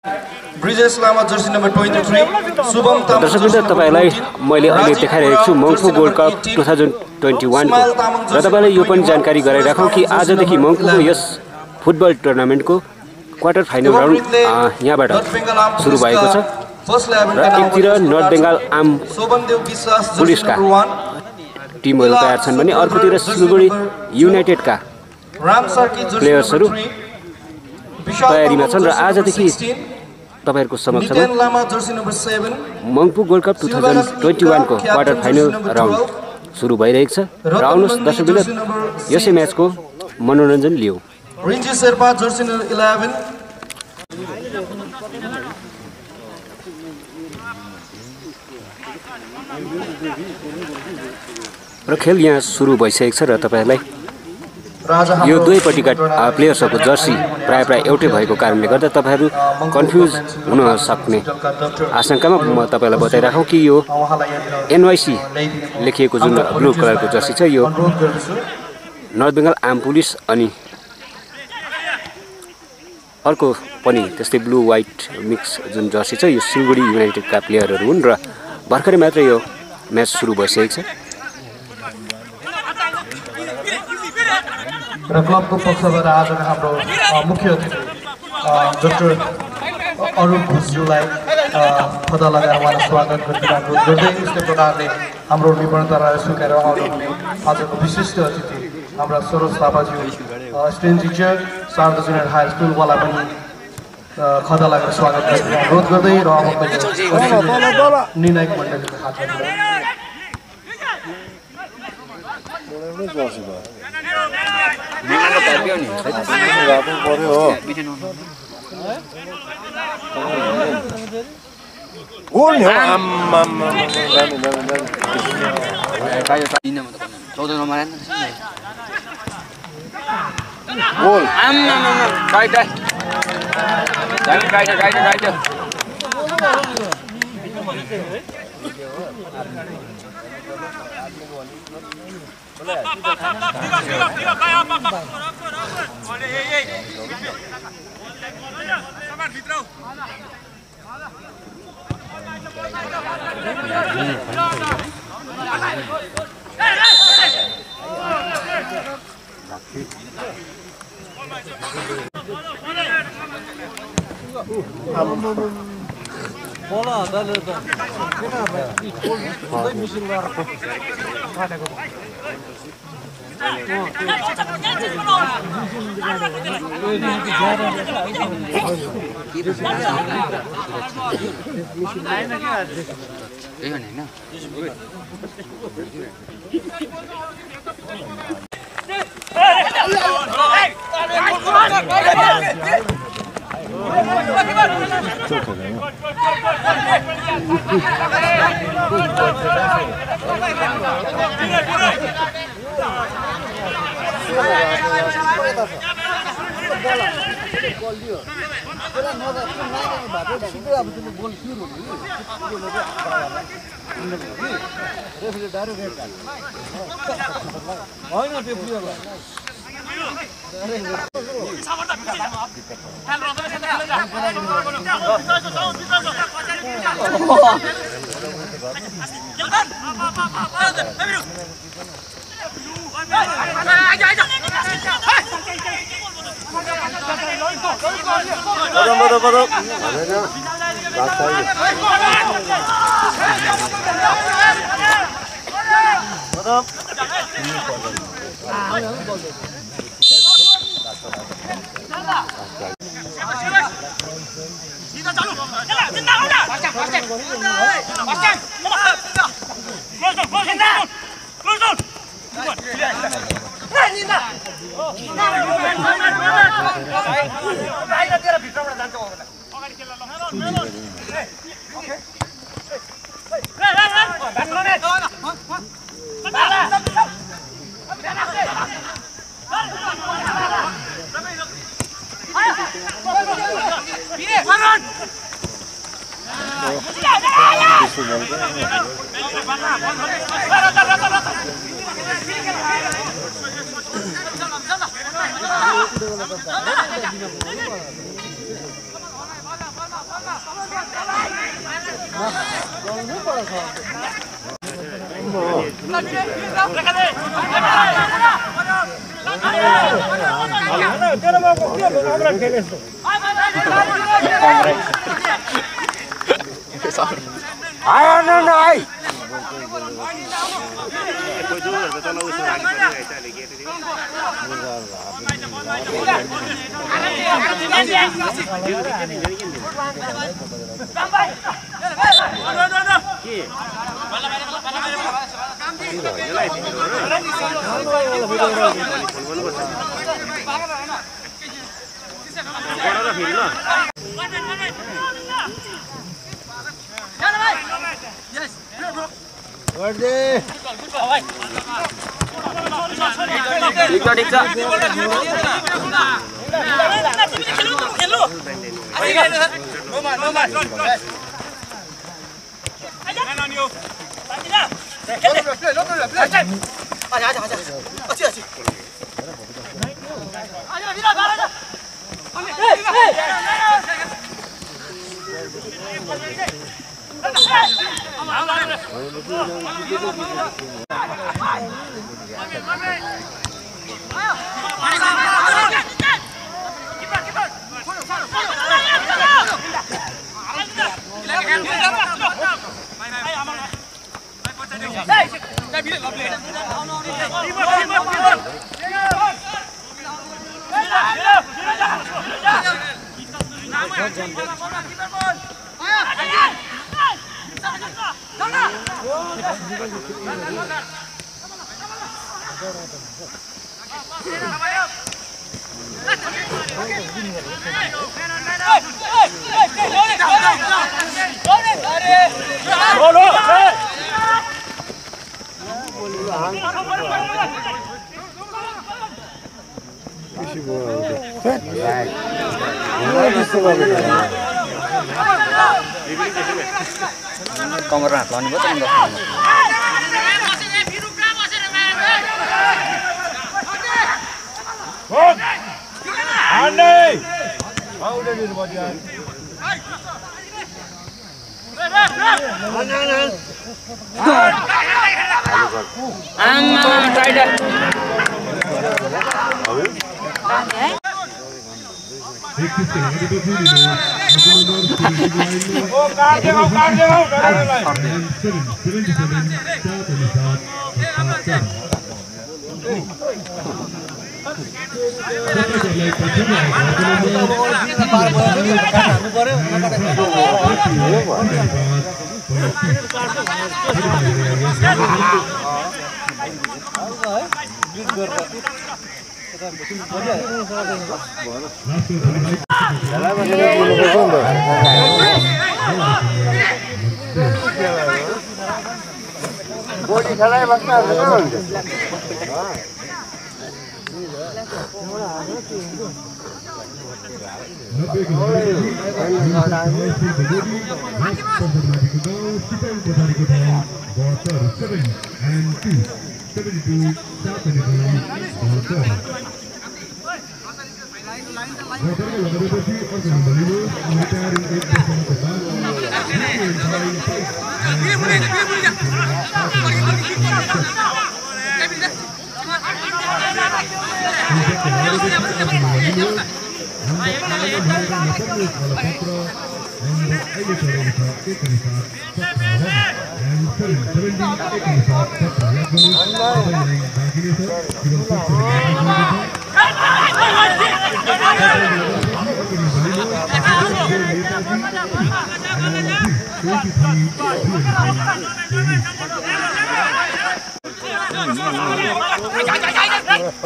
ब्रिजेश लामा Jersey number 23 Shubham Tamang दर्शकवृन्द तपाईलाई मैले अहिले देखाइरहेको छु मङ्पू गोल्ड कप 2021 को र तपाईलाई यो पनि जानकारी गराइराखौँ कि आजदेखि मङ्पूको यस फुटबल टुर्नामेन्टको क्वार्टर फाइनल राउन्ड यहाँबाट सुरु भएको छ र एकतिर नर्थ बेङ्गाल आर्म पुलिसका टिमहरू तयार छन् भने अर्कोतिर सिलगढी युनाइटेडका प्लेयर्सहरू तयारीमा छन् र आजदेखि तपाईहरुको समक्षमा मङ्पू गोल्ड कप 2021 को क्वार्टर फाइनल राउन्ड सुरु भइरहेको छ र आउनुहोस् दर्शकवृन्द यसै म्याचको मनोरञ्जन लियौ। रिन्जी शेर्पा जर्सी नम्बर 11 र खेल यहाँ सुरु भइसकेको छ र तपाईहरुलाई यो दुवैपट्टिका प्लेयर्सहरुको जर्सी प्राय एउटै भएको कारणले गर्दा तपाईहरु कन्फ्युज हुन सक्ने आशंकामा म तपाईलाई बताइराखौँ कि यो एनवाईसी लेखिएको जुन ब्लू कलरको जर्सी छ यो नर्थ बेङ्गल आर्म पुलिस अनि अर्को पनि त्यस्तै ब्लू व्हाइट मिक्स जुन जर्सी छ यो सिलगढी युनाइटेडका प्लेयरहरु हुन् र भर्खरै मात्र यो म्याच सुरु भइसकेको छ र क्लबको पक्षबाट आजका हाम्रो मुख्य अतिथि डाक्टर अरुण घोषज्यूलाई पदा लगाएर उहाँलाई स्वागत गरिदिनु गर्दै यस्तै प्रकारले हाम्रो निमन्त्रणालाई स्वीकारेर आउनुहुने आजको विशिष्ट अतिथि हाम्रा सरोज थापाज्यू student teacher Sharada junior high स्कुलवाला पनि खदा लगाएर स्वागत गरिदिनु अनुरोध गर्दै र अब निर्णायक मण्डलीको हातमा कमर हात लाउनु भयो बोडी खेलाइ बस्दा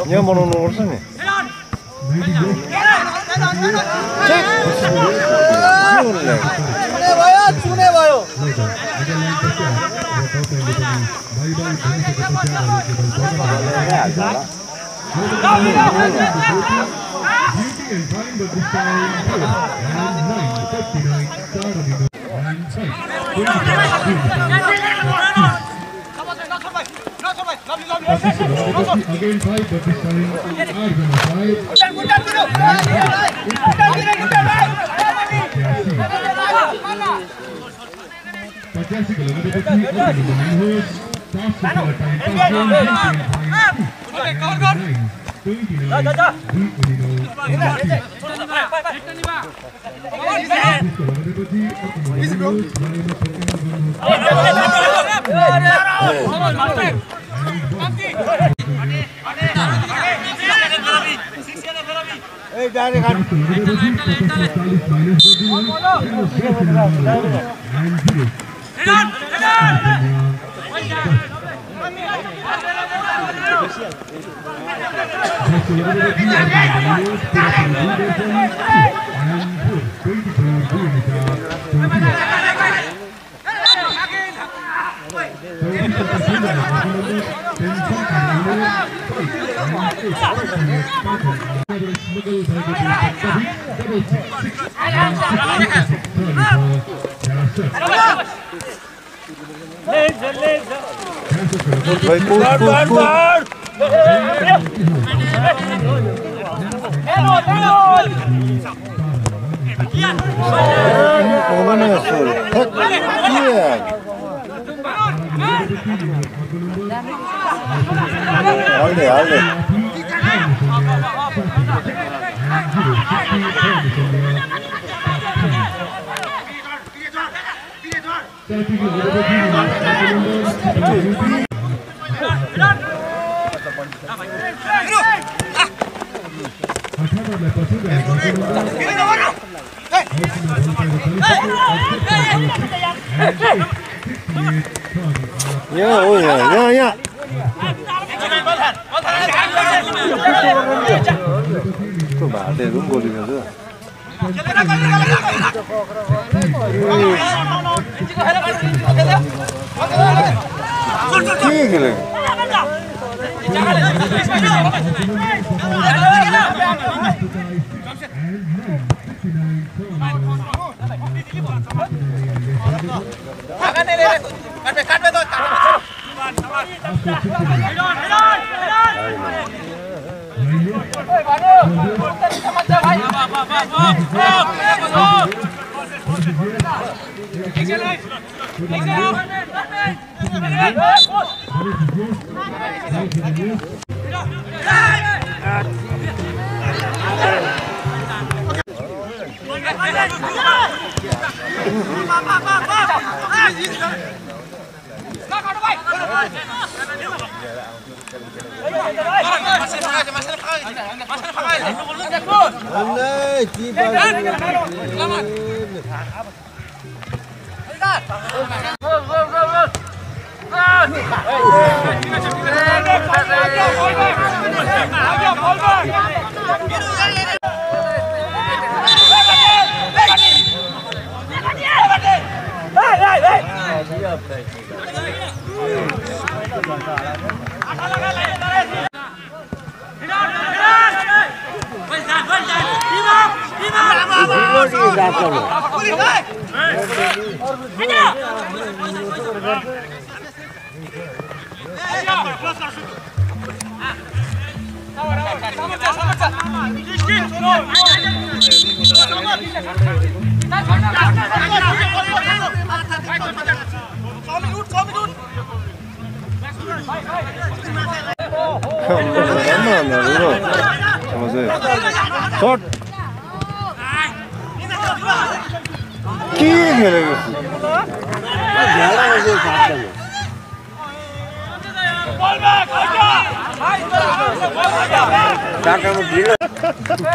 यहाँ बनाउनु पर्छ नि चुने भयो Again 5, but this time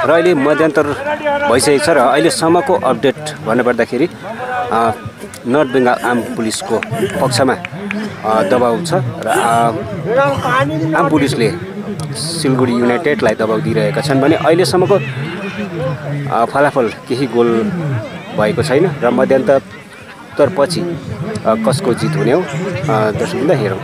र अहिले मध्यान्तर भइसकेको छ र अहिलेसम्मको अपडेट भन्नुपर्दाखेरि नर्थ बेङ्गाल आर्म पुलिसको पक्षमा दबाउ छ र आर्म पुलिसले सिलगढी युनाइटेडलाई दबाउ दिइरहेका छन् भने अहिलेसम्मको फलाफल केही गोल भएको छैन र मध्यान्तरपछि कसको जित हुने हो दर्शकवृन्द हेरौँ।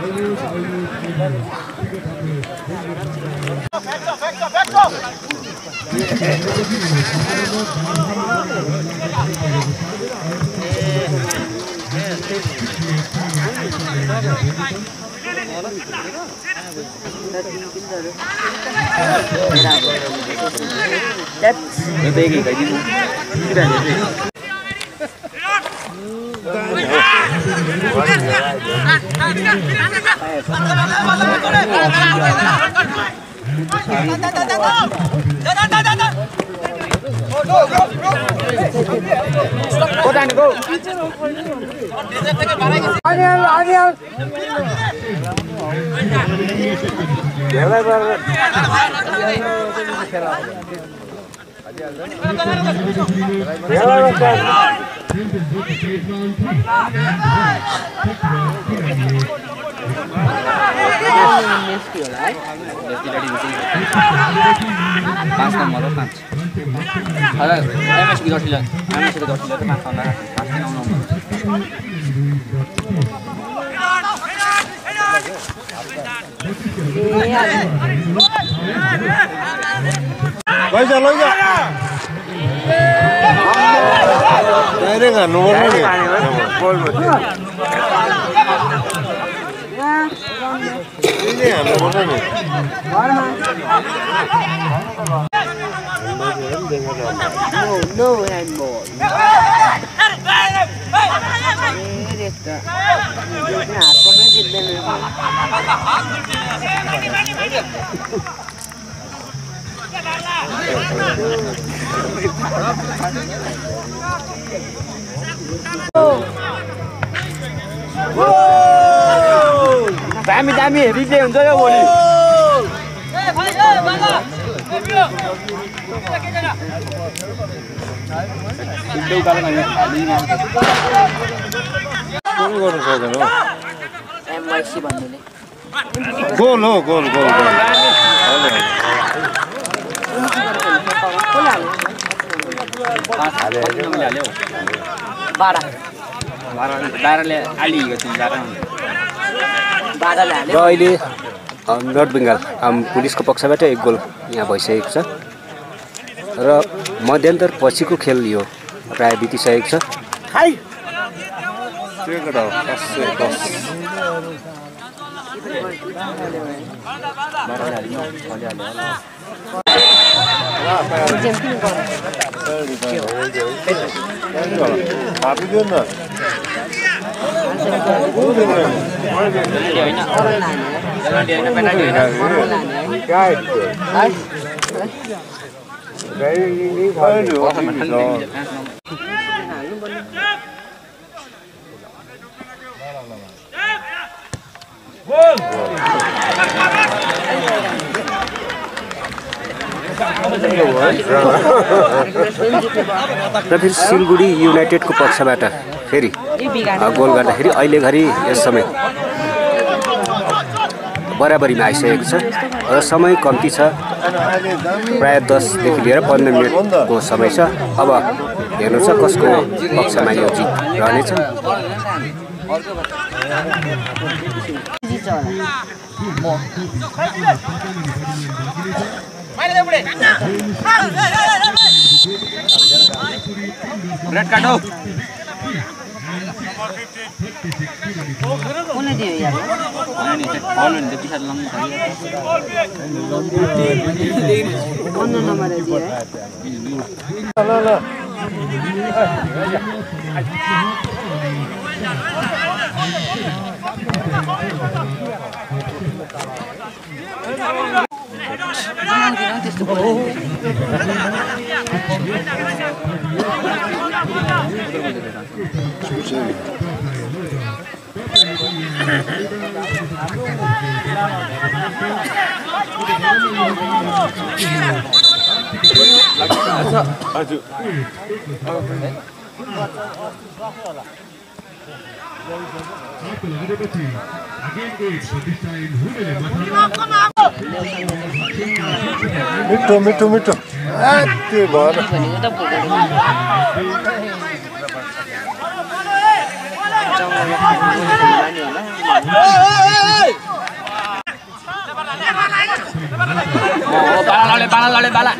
पाँच नम्बर हो 5 एमएसको जर्सी एमएसको जर्सी त 5 नम्बर 5 नम्बर लैजा लैजा डाइरेक्ट हान्नु पर्छ नि हान्नु पर्छ नि No handball. दामी दामी रिप्ले हुन्छ यो भोलि गर्नु सक्दैन एमआईसी भन्नुले गोल हो गोल गोल हाल्यो 12ले आलिएको थियो 12 र अहिले नर्थ बेङ्गाल पुलिसको पक्षबाट एक गोल यहाँ भइसकेको छ र मध्यान्तर पछिको खेल यो प्राय बितिसकेको छ र फेरि सिलगढी युनाइटेडको पक्षबाट फेरि गोल गर्दाखेरि अहिले घरि यस समय बराबरीमा आइसकेको छ र समय कम्ती छ प्राय 10 देखि लिएर 15 मिनेटको समय छ अब हेर्नु छ कसको पक्षमा यो जित रहनेछ रेड कार्ड हो कुनै दियो यार अनि फल नि पछाडी लङ अन्य नम्बर दियो है ल ल मिठो मिठो मिठो त्यो भएर बाला लडे बाला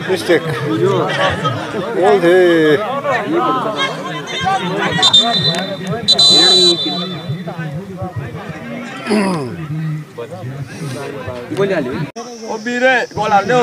Mistake. All the ओ बीरे गोल हाल दो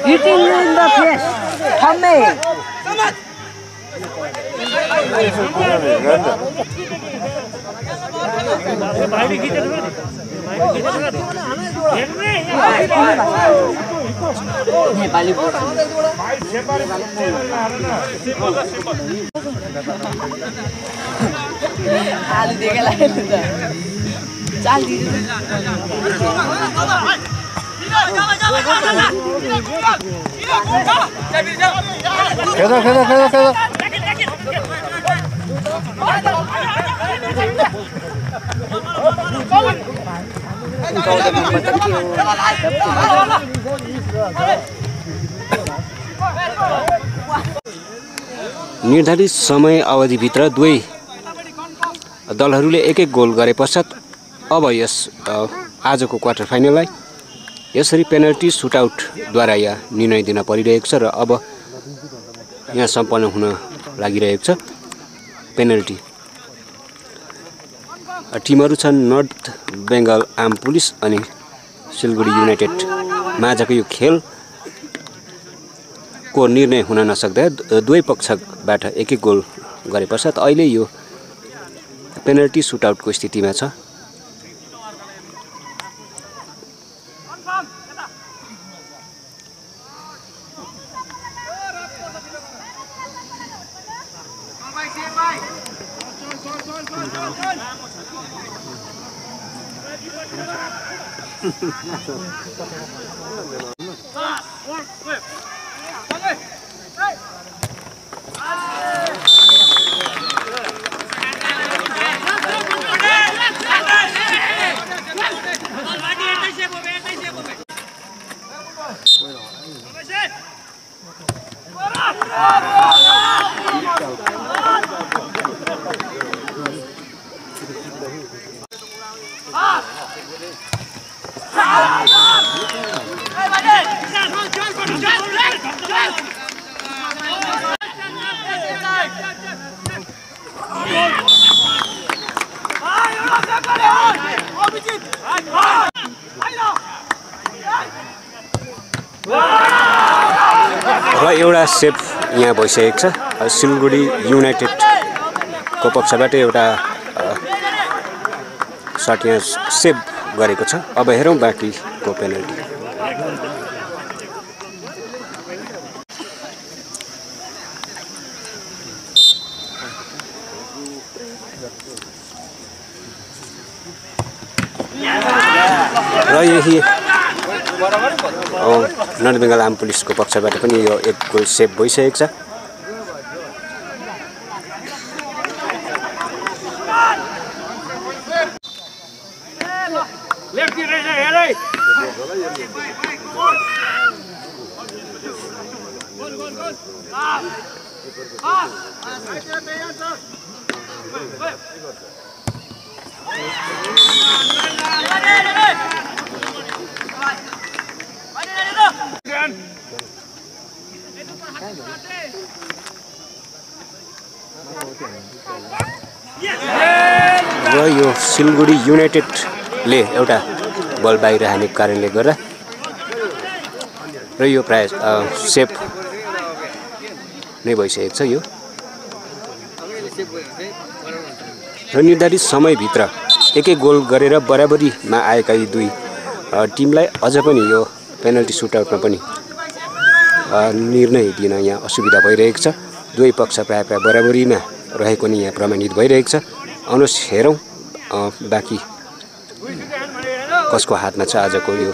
Hitting you in the face. Come here. निर्धारित समय अवधिभित्र दुवै दलहरूले एक गोल गरे पश्चात अब यस आजको क्वार्टर फाइनललाई यसरी पेनल्टी सुटआउटद्वारा यहाँ निर्णय दिन परिरहेको छ र अब यहाँ सम्पन्न हुन लागिरहेको छ पेनल्टी। टिमहरू छन् नर्थ बेङ्गल आर्म पुलिस अनि सिलगढी युनाइटेड माझको यो खेलको निर्णय हुन नसक्दा दुवै पक्षबाट एक गोल गरे पश्चात अहिले यो पेनल्टी सुटआउटको स्थितिमा छ। र एउटा सेभ यहाँ भइसकेको छ सिलगढी युनाइटेडको पक्षबाट एउटा सट यहाँ सेभ गरेको छ। अब हेरौँ बाँकीको पेनल्टी। र यही नर्थ बेङ्गल आर्म पुलिसको पक्षबाट पनि यो एक गोल सेभ भइसकेको छ। र यो सिलगढी युनाइटेडले एउटा बल बाहिर हानेको कारणले गर्दा र यो प्राय सेफ नै भइसकेको छ यो र निर्धारित समयभित्र एक गोल गरेर बराबरीमा आएका यी दुई टिमलाई अझ पनि यो पेनल्टी सुटआउटमा पनि निर्णय दिन यहाँ असुविधा भइरहेको छ दुवै पक्ष प्राय बराबरीमा रहेको नि यहाँ प्रमाणित भइरहेको छ आउनुहोस् हेरौँ बाँकी कसको हातमा छ आजको यो